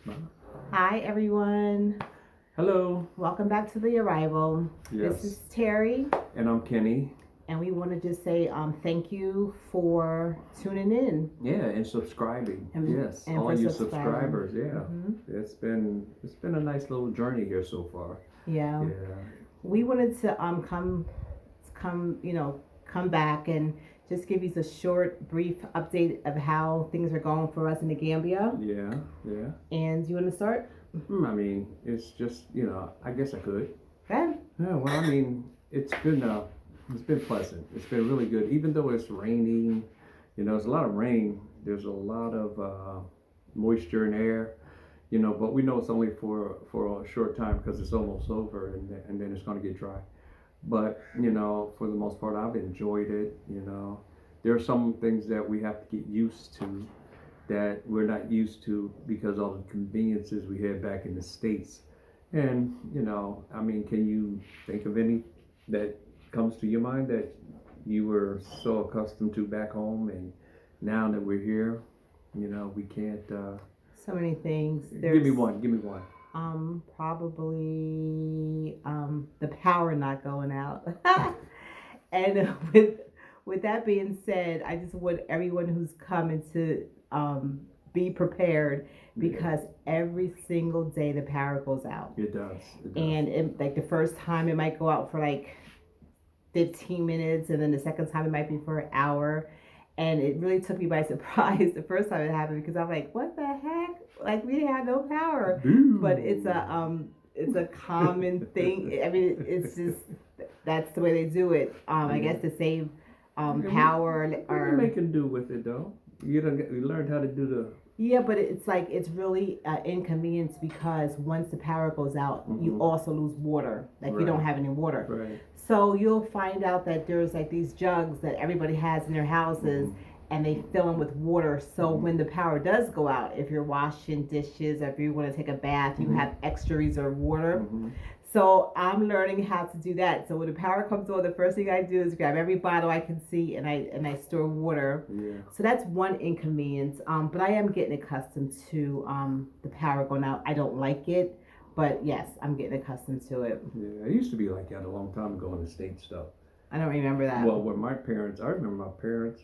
Smile. Hi, everyone. Hello. Welcome back to The Arrival. This is Yes. Terry, And I'm Kenny. and we want to just say thank you for tuning in Yeah, and subscribing. Yes, and all for you subscribing. subscribers. Yeah, it's been a nice little journey here so far. Yeah, Yeah. we wanted to come back and just give you a short, brief update of how things are going for us in the Gambia. Yeah. Yeah. And you want to start? I mean, it's just I guess I could. Okay. Yeah. Well, I mean, it's been pleasant. It's been really good, even though it's raining. There's a lot of rain. There's a lot of moisture in the air. But we know it's only for a short time because it's almost over, and then it's going to get dry. But for the most part, I've enjoyed it. There are some things that we have to get used to that we're not used to because of the conveniences we had back in the States. And I mean, can you think of any that comes to your mind that you were so accustomed to back home, and now that we're here, we can't. So many things. Give me one. Give me one. Probably the power not going out. And with that being said, I just want everyone who's coming to be prepared because every single day the power goes out. It does. It does. And like the first time it might go out for like 15 minutes, and then the second time it might be for an hour. And it really took me by surprise the first time it happened because I'm like, what the heck? Like we didn't have no power. Boo. But it's a common thing. I mean, it's just that's the way they do it. I guess to save power We're or making do with it though. You learned how to do the. yeah, but it's like it's really inconvenience because once the power goes out, you also lose water. Like you don't Right. have any water. Right. So you'll find out that there's like these jugs that everybody has in their houses and they fill them with water. So when the power does go out, if you're washing dishes or if you want to take a bath, you have extra reserve water. So I'm learning how to do that. So when the power comes on, the first thing I do is grab every bottle I can see and I store water. Yeah. So that's one inconvenience. But I am getting accustomed to the power going out. I don't like it. But yes, I'm getting accustomed to it. Yeah, it used to be like that a long time ago in the States stuff. I don't remember that. Well, when I remember my parents,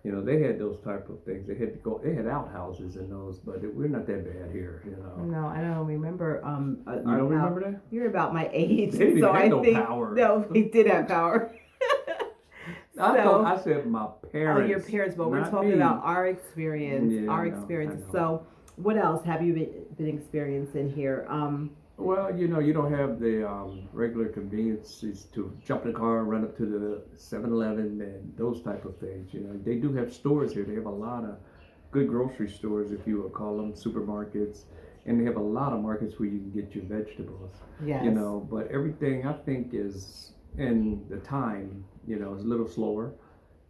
they had those type of things. They had outhouses in those, but we're not that bad here, No, I don't remember. You don't remember that? You're about my age, They didn't so even have I no think power. no, they did have power. I said my parents. Oh, your parents, but we're not talking me. about our experience, Yeah, our I know, experiences. I know. So, what else have you been experiencing here? Well, you don't have the regular conveniences to jump in the car and run up to the 7-Eleven and those type of things. They do have stores here. They have a lot of good grocery stores, if you will call them supermarkets, and they have a lot of markets where you can get your vegetables. Yes. But everything I think is in the time. Is a little slower.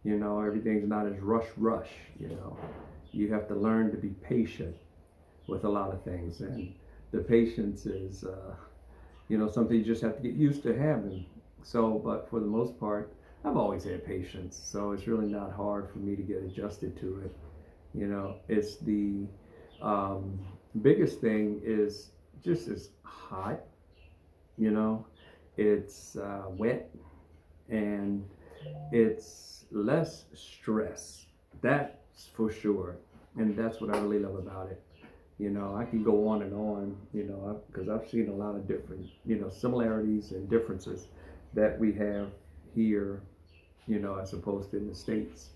Everything's not as rush. You have to learn to be patient with a lot of things, and the patience is something you just have to get used to having. So, but for the most part, I've always had patience, so it's really not hard for me to get adjusted to it. It's the biggest thing is just it's hot. you know it's wet, and it's less stress, that's for sure. And that's what I really love about it. I can go on and on, because I've seen a lot of different, similarities and differences that we have here, as opposed to in the States.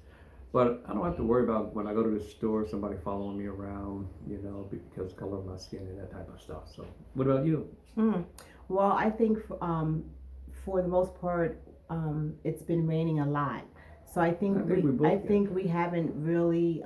But I don't have to worry about when I go to the store, somebody following me around, because of the color of my skin and that type of stuff. So, what about you? Mm. Well, I think for the most part, it's been raining a lot. So I think we both I get. think we haven't really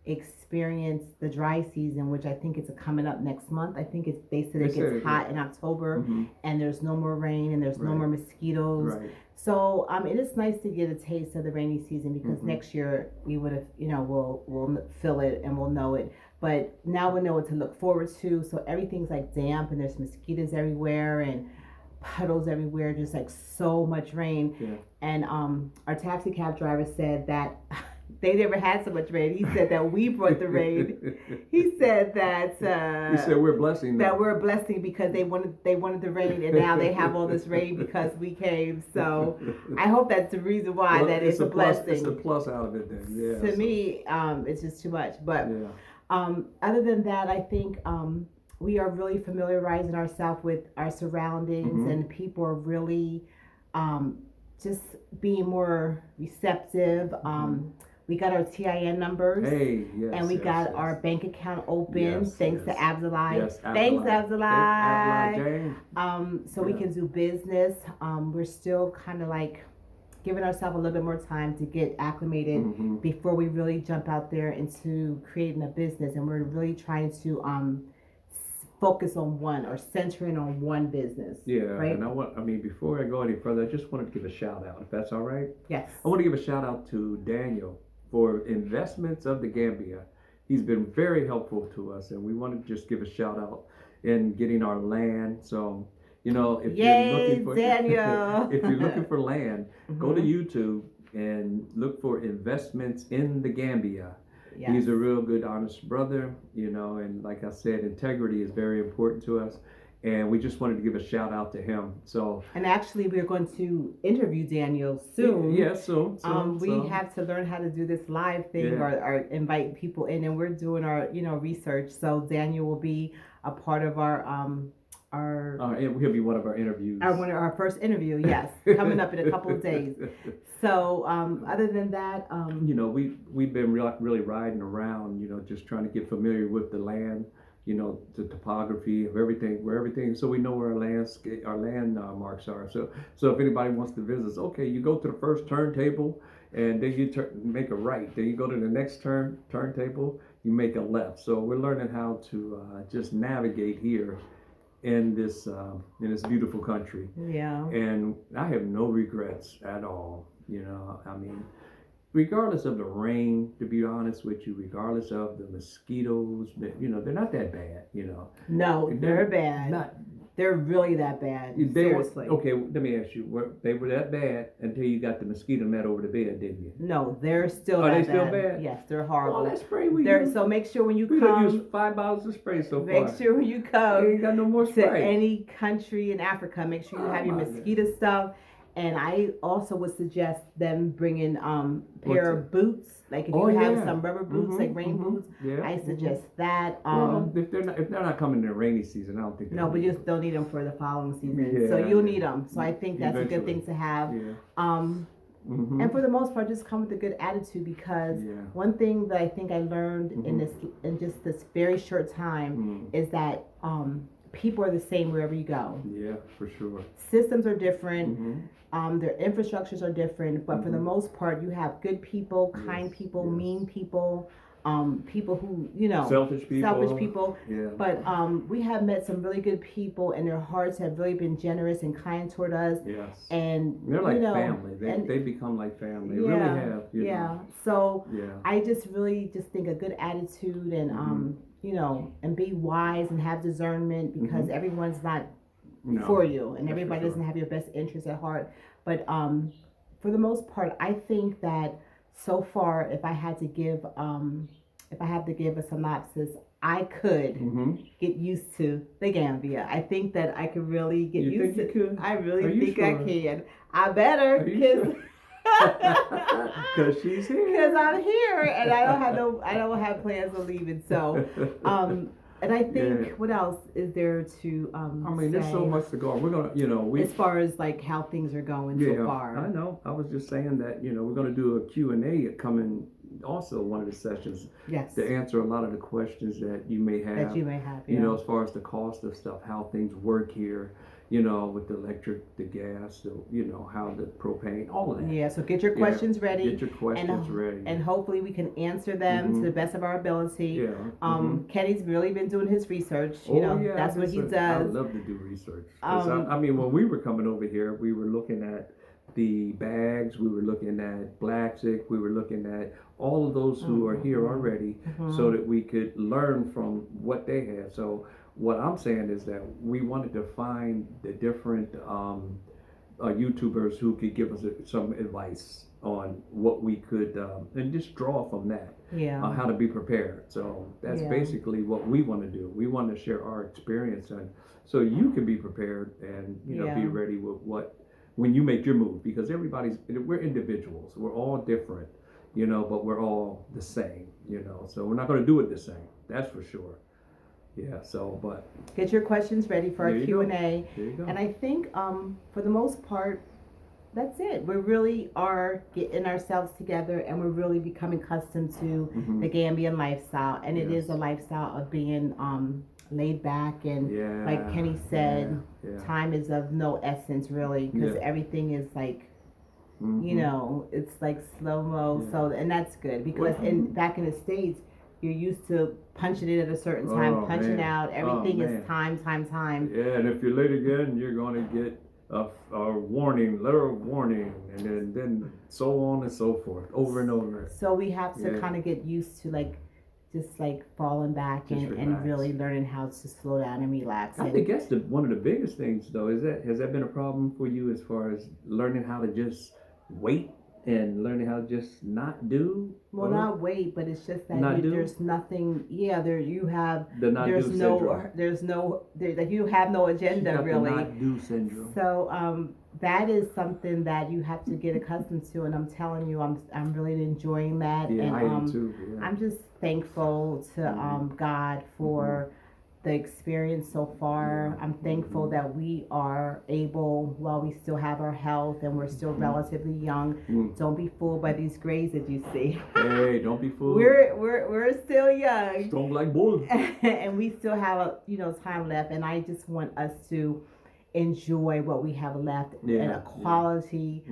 experienced the dry season, which I think it's coming up next month. I think they said They it said gets it, hot yeah. in October, Mm-hmm. and there's no more rain and there's no Right. more mosquitoes. Right. So it is nice to get a taste of the rainy season because Mm-hmm. next year we would have, we'll feel it and we'll know it. But now we know what to look forward to. So everything's like damp and there's mosquitoes everywhere and puddles everywhere, just like so much rain. Yeah. And our taxi cab driver said that they never had so much rain. He said that we brought the rain. He said that He said we're a blessing. that we're a blessing because they wanted the rain, and now they have all this rain because we came. So I hope that's the reason why Well, that it's a plus, blessing. it's a plus out of it then. Yeah. To me, it's just too much. But Yeah. other than that, I think we are really familiarizing ourselves with our surroundings, and people are really just being more receptive. We got our TIN numbers. Hey, yes. And we got yes. our bank account open, Yes, thanks yes. to Abdullah. Yes, Thanks, Abdullah. Abdullah. So we Yeah. can do business. We're still kind of like giving ourselves a little bit more time to get acclimated before we really jump out there into creating a business. And we're really trying to focus on one or centering on one business. Yeah, right? and before I go any further, I just wanted to give a shout out, if that's all right. Yes. I want to give a shout out to Daniel for Investments of the Gambia. He's been very helpful to us, and we want to just give a shout out in getting our land. So, if Yay, you're looking for Daniel. if you're looking for land, go to YouTube and look for Investments in the Gambia. Yes. He's a real good, honest brother, and like I said, integrity is very important to us. And we just wanted to give a shout out to him. So, and actually, we're going to interview Daniel soon. Yeah, soon. We have to learn how to do this live thing, or invite people in, and we're doing our research. So Daniel will be a part of he'll be one of our interviews. Our first interview, yes, coming up in a couple of days. So other than that, we've been really riding around, just trying to get familiar with the land. The topography of everything, so we know where our landmarks are. So if anybody wants to visit us, okay, you go to the first turntable, and then you make a right. Then you go to the next turntable, you make a left. So we're learning how to just navigate here in this beautiful country. Yeah. And I have no regrets at all. Regardless of the rain, to be honest with you, regardless of the mosquitoes, they're not that bad, No, they're bad. They're really that bad. Seriously. Okay, let me ask you, they were that bad until you got the mosquito net over the bed, didn't you? No, they're still Are that they still bad. bad? Yes, they're horrible. Oh, that spray we use. use. So make sure when you we come. We used 5 bottles of spray so far. Make sure when you come ain't got no more spray. to any country in Africa, make sure you have your mosquito stuff. And I also would suggest them bringing pair of boots. Like if you have some rubber boots, like rain boots, I suggest that. If they're not coming in the rainy season, I don't think. No, but you still need them for the following season. So you'll need them. So I think that's a good thing to have. Yeah. And for the most part, just come with a good attitude, because one thing that I think I learned in just this very short time is that people are the same wherever you go. Yeah, for sure. Systems are different. Their infrastructures are different, but for the most part, you have good people, kind people, mean people, people who, selfish people. Yeah. But we have met some really good people, and their hearts have really been generous and kind toward us. Yes. And they're like family. They become like family. They really have. So I just really think a good attitude, and and be wise and have discernment, because everyone's not for you, and everybody doesn't have your best interest at heart. But for the most part, I think that so far, if I had to give a synopsis, I could get used to the Gambia. I think that I could really get used to. Could? I really think I can. I better, because. Because she's here. Because I'm here, and I don't have plans on leaving. So, and I think what else is there to there's so much to go. We're gonna, as far as like how things are going so far. I know. I was just saying that we're gonna do a Q&A coming. Also, one of the sessions. Yes. To answer a lot of the questions that you may have. As far as the cost of stuff, how things work here. With the electric, the gas, how the propane, all of that. Yeah, so get your questions ready. Get your questions ready. And hopefully we can answer them to the best of our ability. Yeah. Kenny's really been doing his research. That's what he does. I love to do research. When we were coming over here, we were looking at the bags, we were looking at Black Sick, we were looking at all of those who are here already, so that we could learn from what they had. So what I'm saying is that we wanted to find the different YouTubers who could give us some advice on what we could, and just draw from that, Yeah. how to be prepared. So that's Yeah. basically what we want to do. We want to share our experience, and so you can be prepared and be Yeah. ready with what when you make your move, because we're individuals. We're all different, but we're all the same, So we're not going to do it the same. That's for sure. Yeah. So, but Get your questions ready for our There you Q go. and A. there you go. And I think for the most part, that's it. We really are getting ourselves together, and we're really becoming accustomed to Mhm. the Gambian lifestyle. And it is Yes. a lifestyle of being laid back, and Yeah. like Kenny said, Yeah. time is of no essence really, because Yeah. everything is like, Mhm. it's like slow mo. Yeah. So, and that's good because back in the States, you're used to punching in at a certain time, Oh, punching man. out. Everything Oh, is man. time. Yeah, and if you're late again, you're going to get a warning, letter of warning, and then so on and so forth, over and over. So we have to Yeah. kind of get used to just falling back Just and relax. really learning how to slow down and relax. I think that's one of the biggest things, though. Has that been a problem for you as far as learning how to just wait and learning how to just not do? Well, not wait, but it's just that Not do? there's nothing. Yeah, there you have. The not There's do no. syndrome. Like you have no She agenda got really. the not do syndrome. So that is something that you have to get accustomed to, and I'm telling you, I'm really enjoying that, Yeah, and I am too. Yeah. I'm just thankful to God for the experience so far. I'm thankful that we are able, while we still have our health and we're still relatively young. Don't be fooled by these grays that you see. Hey, don't be fooled. We're still young, Strong like bull. and we still have time left. And I just want us to enjoy what we have left and a quality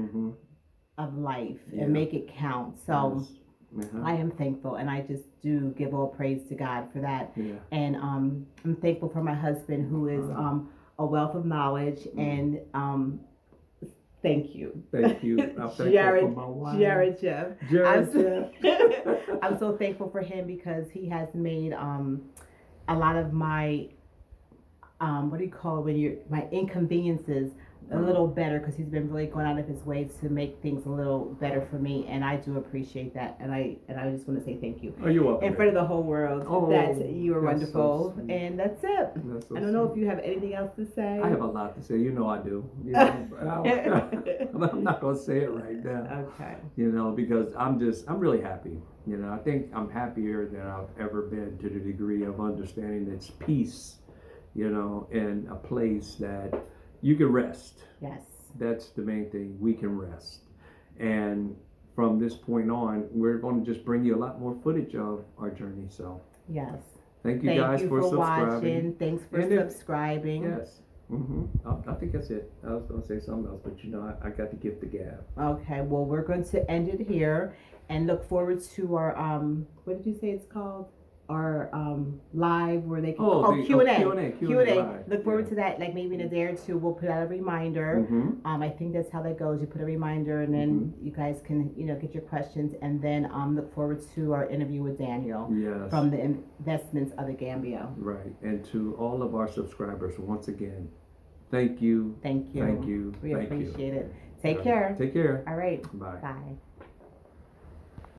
of life and make it count. So. Yes. Uh-huh. I am thankful, and I just do give all praise to God for that. Yeah. And I'm thankful for my husband, who is a wealth of knowledge. And thank you. Thank you. I'm thankful Jared, for my wife. Jared Jeff. Jared Jeff. I'm so thankful for him because he has made a lot of my what do you call it when you're my inconveniences a little better, because he's been really going out of his way to make things a little better for me, and I do appreciate that, and I just want to say thank you. Oh, you're welcome. In front of the whole world, that you are wonderful, and that's it. So I don't know if you have anything else to say. I have a lot to say. I do. I'm not gonna say it right now. Okay. Because I'm really happy. I think I'm happier than I've ever been, to the degree of understanding it's peace. In a place that you can rest. Yes. That's the main thing. We can rest. And from this point on, we're going to just bring you a lot more footage of our journey. So, yes. Thank you guys for subscribing. Watching. Thanks for subscribing. Yes. I think that's it. I was going to say something else, but I got to give the gab. Okay. Well, we're going to end it here and look forward to our what did you say it's called? Our live where they can Q&A. Look forward to that. Like maybe in a day or two, we'll put out a reminder. I think that's how that goes. You put a reminder, and then you guys can get your questions, and then look forward to our interview with Daniel from the Investments of the Gambia. Right, and to all of our subscribers, once again, thank you. Thank you. Thank you. We appreciate it. Take care. Take care. All right. Bye. Bye.